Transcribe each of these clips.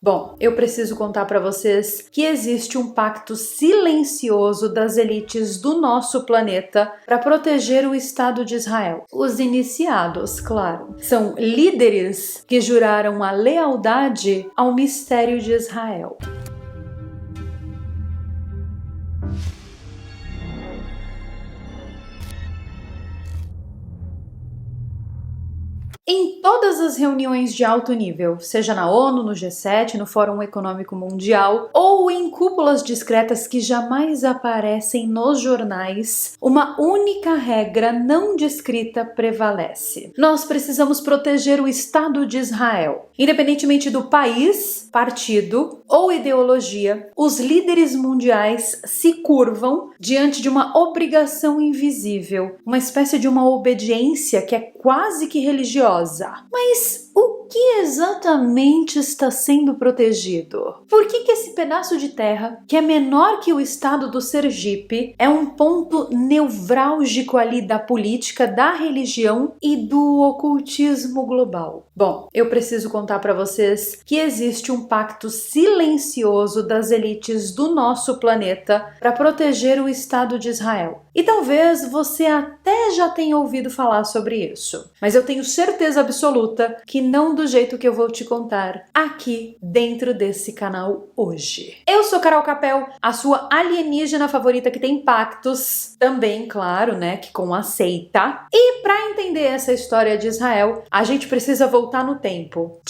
Bom, eu preciso contar para vocês que existe um pacto silencioso das elites do nosso planeta para proteger o Estado de Israel. Os iniciados, claro, são líderes que juraram a lealdade ao mistério de Israel. Em todas as reuniões de alto nível, seja na ONU, no G7, no Fórum Econômico Mundial ou em cúpulas discretas que jamais aparecem nos jornais, uma única regra não descrita prevalece. Nós precisamos proteger o Estado de Israel. Independentemente do país, partido ou ideologia, os líderes mundiais se curvam diante de uma obrigação invisível, uma espécie de uma obediência que é quase que religiosa. Mas o que exatamente está sendo protegido? Por que esse pedaço de terra, que é menor que o estado do Sergipe, é um ponto nevrálgico ali da política, da religião e do ocultismo global? Bom, eu preciso contar para vocês que existe um pacto silencioso das elites do nosso planeta para proteger o Estado de Israel. E talvez você até já tenha ouvido falar sobre isso, mas eu tenho certeza absoluta que não do jeito que eu vou te contar aqui dentro desse canal hoje. Eu sou Carol Capel, a sua alienígena favorita que tem pactos, também, claro, né, que com aceita. E para entender essa história de Israel, a gente precisa voltar no tempo.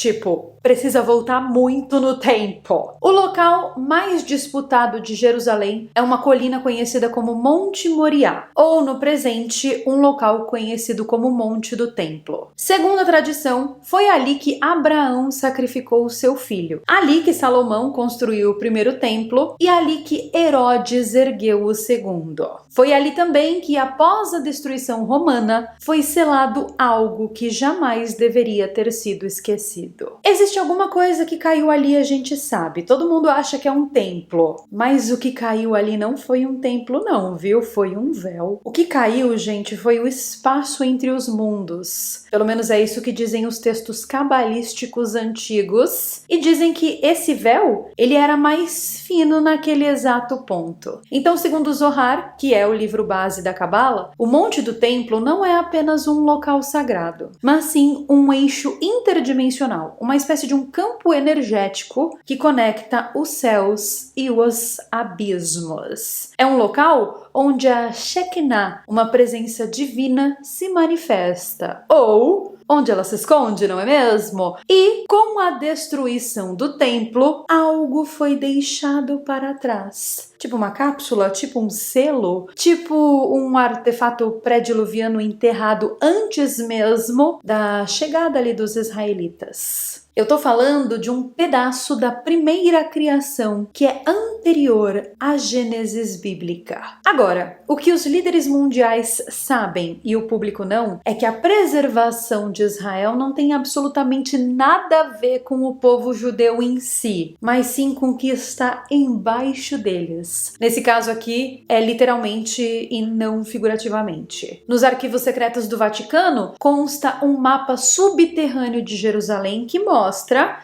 Precisa voltar muito no tempo. O local mais disputado de Jerusalém é uma colina conhecida como Monte Moriá, ou no presente, um local conhecido como Monte do Templo. Segundo a tradição, foi ali que Abraão sacrificou o seu filho, ali que Salomão construiu o primeiro templo e ali que Herodes ergueu o segundo. Foi ali também que, após a destruição romana, foi selado algo que jamais deveria ter sido esquecido. Existe alguma coisa que caiu ali, a gente sabe. Todo mundo acha que é um templo, mas o que caiu ali não foi um templo não, viu? Foi um véu. O que caiu, gente, foi o espaço entre os mundos. Pelo menos é isso que dizem os textos cabalísticos antigos. E dizem que esse véu, ele era mais fino naquele exato ponto. Então, segundo o Zohar, que é o livro base da Cabala, o Monte do Templo não é apenas um local sagrado, mas sim um eixo interdimensional, uma espécie de um campo energético que conecta os céus e os abismos. É um local onde a Shekinah, uma presença divina, se manifesta, ou onde ela se esconde, não é mesmo? E com a destruição do templo, algo foi deixado para trás. Tipo uma cápsula, tipo um selo, tipo um artefato pré-diluviano enterrado antes mesmo da chegada ali dos israelitas. Eu tô falando de um pedaço da primeira criação que é anterior à Gênesis bíblica. Agora, o que os líderes mundiais sabem e o público não, é que a preservação de Israel não tem absolutamente nada a ver com o povo judeu em si, mas sim com o que está embaixo deles. Nesse caso aqui, é literalmente e não figurativamente. Nos arquivos secretos do Vaticano, consta um mapa subterrâneo de Jerusalém que mostra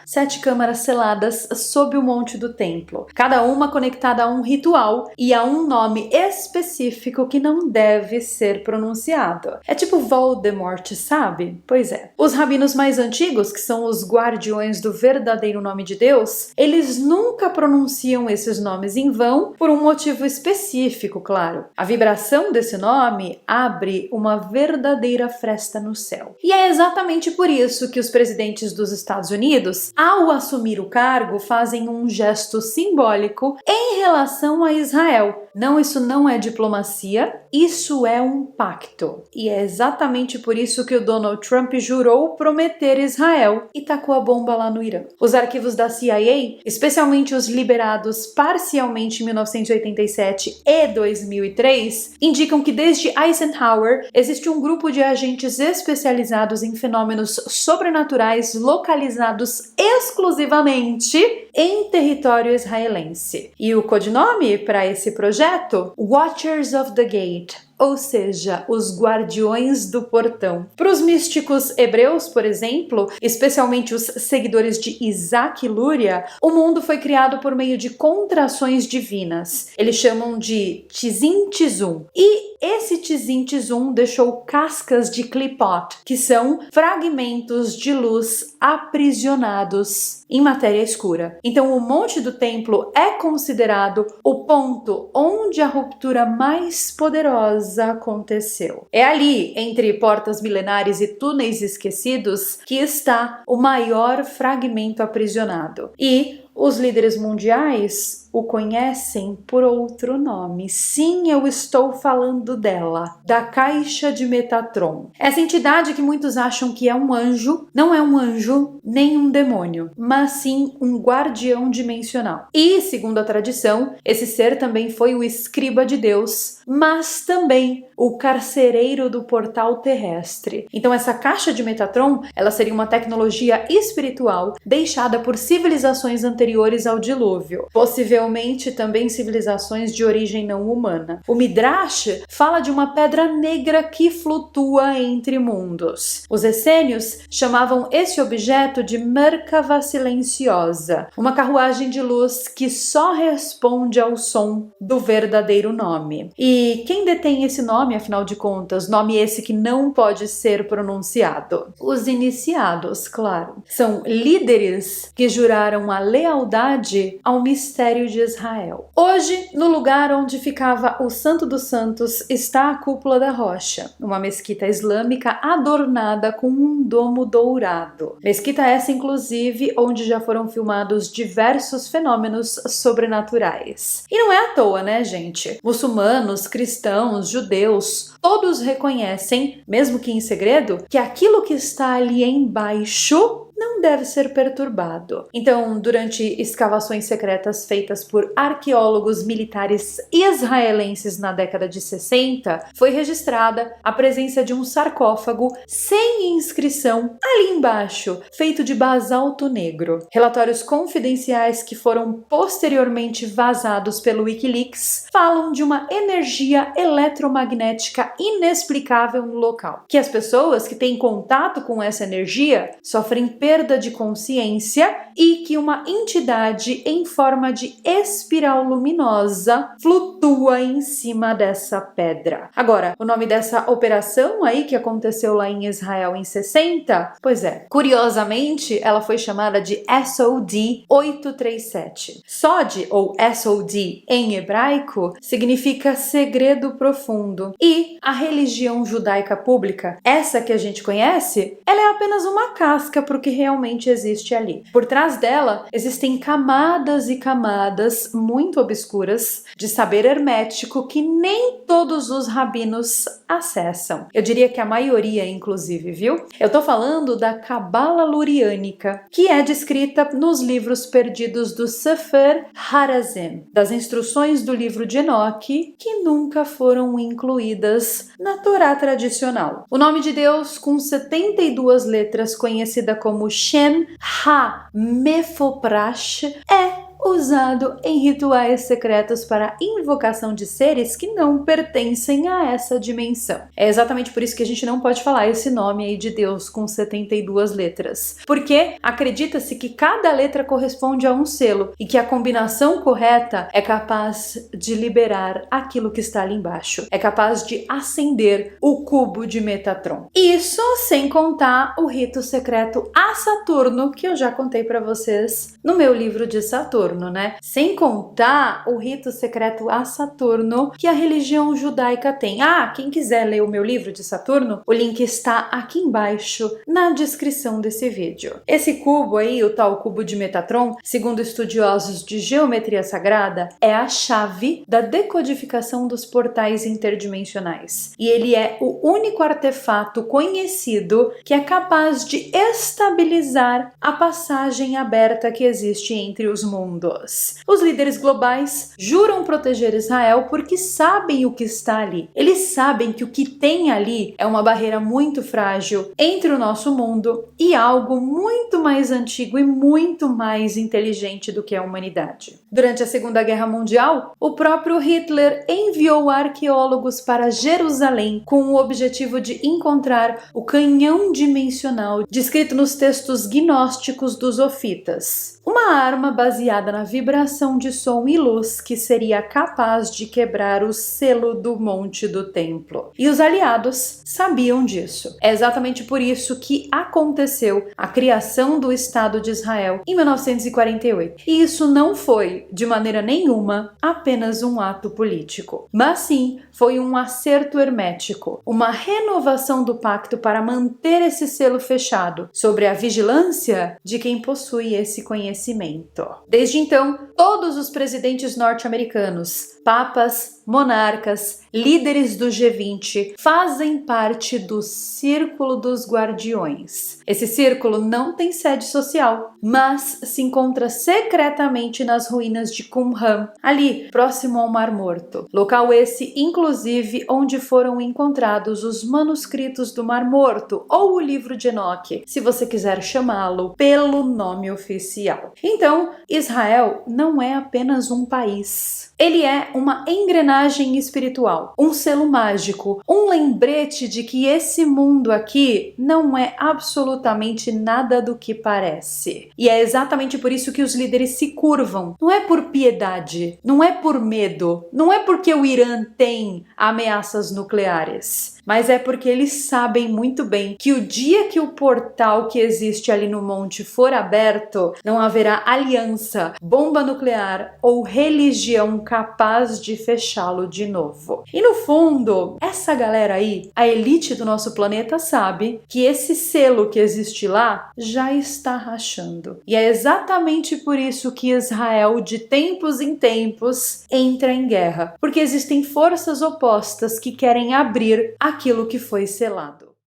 7 câmaras seladas sob o Monte do Templo, cada uma conectada a um ritual e a um nome específico que não deve ser pronunciado. É tipo Voldemort, sabe? Pois é. Os rabinos mais antigos, que são os guardiões do verdadeiro nome de Deus, eles nunca pronunciam esses nomes em vão por um motivo específico, claro. A vibração desse nome abre uma verdadeira fresta no céu. E é exatamente por isso que os presidentes dos Estados Unidos, ao assumir o cargo, fazem um gesto simbólico em relação a Israel. Não, isso não é diplomacia, isso é um pacto. E é exatamente por isso que o Donald Trump jurou prometer Israel e tacou a bomba lá no Irã. Os arquivos da CIA, especialmente os liberados parcialmente em 1987 e 2003, indicam que desde Eisenhower existe um grupo de agentes especializados em fenômenos sobrenaturais localizados exclusivamente em território israelense. E o codinome para esse projeto? Watchers of the Gate, ou seja, os guardiões do portão. Para os místicos hebreus, por exemplo, especialmente os seguidores de Isaac Luria, o mundo foi criado por meio de contrações divinas. Eles chamam de Tzim Tzum. E esse Tzim Tzum deixou cascas de Klipot, que são fragmentos de luz aprisionados em matéria escura. Então o Monte do Templo é considerado o ponto onde a ruptura mais poderosa aconteceu. É ali, entre portas milenares e túneis esquecidos, que está o maior fragmento aprisionado. E os líderes mundiais o conhecem por outro nome. Sim, eu estou falando dela, da Caixa de Metatron. Essa entidade que muitos acham que é um anjo, não é um anjo nem um demônio, mas sim um guardião dimensional. E, segundo a tradição, esse ser também foi o escriba de Deus, mas também o carcereiro do portal terrestre. Então essa Caixa de Metatron, ela seria uma tecnologia espiritual deixada por civilizações anteriores ao dilúvio, possivelmente também civilizações de origem não humana. O Midrash fala de uma pedra negra que flutua entre mundos. Os essênios chamavam esse objeto de Merkava silenciosa, uma carruagem de luz que só responde ao som do verdadeiro nome. E quem detém esse nome, afinal de contas, nome esse que não pode ser pronunciado? Os iniciados, claro. São líderes que juraram a lealdade ao mistério de Israel. Hoje, no lugar onde ficava o Santo dos Santos, está a Cúpula da Rocha, uma mesquita islâmica adornada com um domo dourado. Mesquita essa, inclusive, onde já foram filmados diversos fenômenos sobrenaturais. E não é à toa, né, gente? Muçulmanos, cristãos, judeus, todos reconhecem, mesmo que em segredo, que aquilo que está ali embaixo não deve ser perturbado. Então, durante escavações secretas feitas por arqueólogos militares israelenses na década de 60, foi registrada a presença de um sarcófago sem inscrição ali embaixo, feito de basalto negro. Relatórios confidenciais que foram posteriormente vazados pelo WikiLeaks falam de uma energia eletromagnética inexplicável no local, que as pessoas que têm contato com essa energia sofrem perda de consciência e que uma entidade em forma de espiral luminosa flutua em cima dessa pedra. Agora, o nome dessa operação aí que aconteceu lá em Israel em 60, pois é, curiosamente, ela foi chamada de SOD 837. SOD, ou SOD em hebraico, significa segredo profundo. E a religião judaica pública, essa que a gente conhece, ela é apenas uma casca para o que realmente existe ali. Por trás dela existem camadas e camadas muito obscuras de saber hermético que nem todos os rabinos acessam. Eu diria que a maioria, inclusive, viu? Eu tô falando da Cabala Luriânica, que é descrita nos livros perdidos do Sefer Harazim, das instruções do livro de Enoque, que nunca foram incluídas na Torá tradicional. O nome de Deus, com 72 letras, conhecida como Shem Ha-Mefoprash, é usado em rituais secretos para invocação de seres que não pertencem a essa dimensão. É exatamente por isso que a gente não pode falar esse nome aí de Deus com 72 letras, porque acredita-se que cada letra corresponde a um selo e que a combinação correta é capaz de liberar aquilo que está ali embaixo, é capaz de acender o cubo de Metatron. Isso sem contar o rito secreto a Saturno, que eu já contei para vocês no meu livro de Saturno, né? Sem contar o rito secreto a Saturno que a religião judaica tem. Quem quiser ler o meu livro de Saturno, o link está aqui embaixo na descrição desse vídeo. Esse cubo aí, o tal cubo de Metatron, segundo estudiosos de geometria sagrada, é a chave da decodificação dos portais interdimensionais. E ele é o único artefato conhecido que é capaz de estabilizar a passagem aberta que existe entre os mundos. mundos. Os líderes globais juram proteger Israel porque sabem o que está ali. Eles sabem que o que tem ali é uma barreira muito frágil entre o nosso mundo e algo muito mais antigo e muito mais inteligente do que a humanidade. Durante a Segunda Guerra Mundial, o próprio Hitler enviou arqueólogos para Jerusalém com o objetivo de encontrar o canhão dimensional descrito nos textos gnósticos dos ofitas. Uma arma baseada na vibração de som e luz que seria capaz de quebrar o selo do monte do templo. E os aliados sabiam disso. É exatamente por isso que aconteceu a criação do Estado de Israel em 1948. E isso não foi, de maneira nenhuma, apenas um ato político, mas sim foi um acerto hermético, uma renovação do pacto para manter esse selo fechado, sobre a vigilância de quem possui esse conhecimento. Desde então, todos os presidentes norte-americanos, papas, monarcas, líderes do G20 fazem parte do Círculo dos Guardiões. Esse círculo não tem sede social, mas se encontra secretamente nas ruínas de Qumran, ali próximo ao Mar Morto. Local esse, inclusive, onde foram encontrados os manuscritos do Mar Morto, ou o livro de Enoque, se você quiser chamá-lo pelo nome oficial. Então, Israel não é apenas um país. Ele é uma engrenagem espiritual, um selo mágico, um lembrete de que esse mundo aqui não é absolutamente nada do que parece. E é exatamente por isso que os líderes se curvam. Não é por piedade, não é por medo, não é porque o Irã tem ameaças nucleares, mas é porque eles sabem muito bem que o dia que o portal que existe ali no monte for aberto, não haverá aliança, bomba nuclear ou religião capaz de fechá-lo de novo. E no fundo, essa galera aí, a elite do nosso planeta, sabe que esse selo que existe lá já está rachando. E é exatamente por isso que Israel, de tempos em tempos, entra em guerra. Porque existem forças opostas que querem abrir aquilo que foi selado.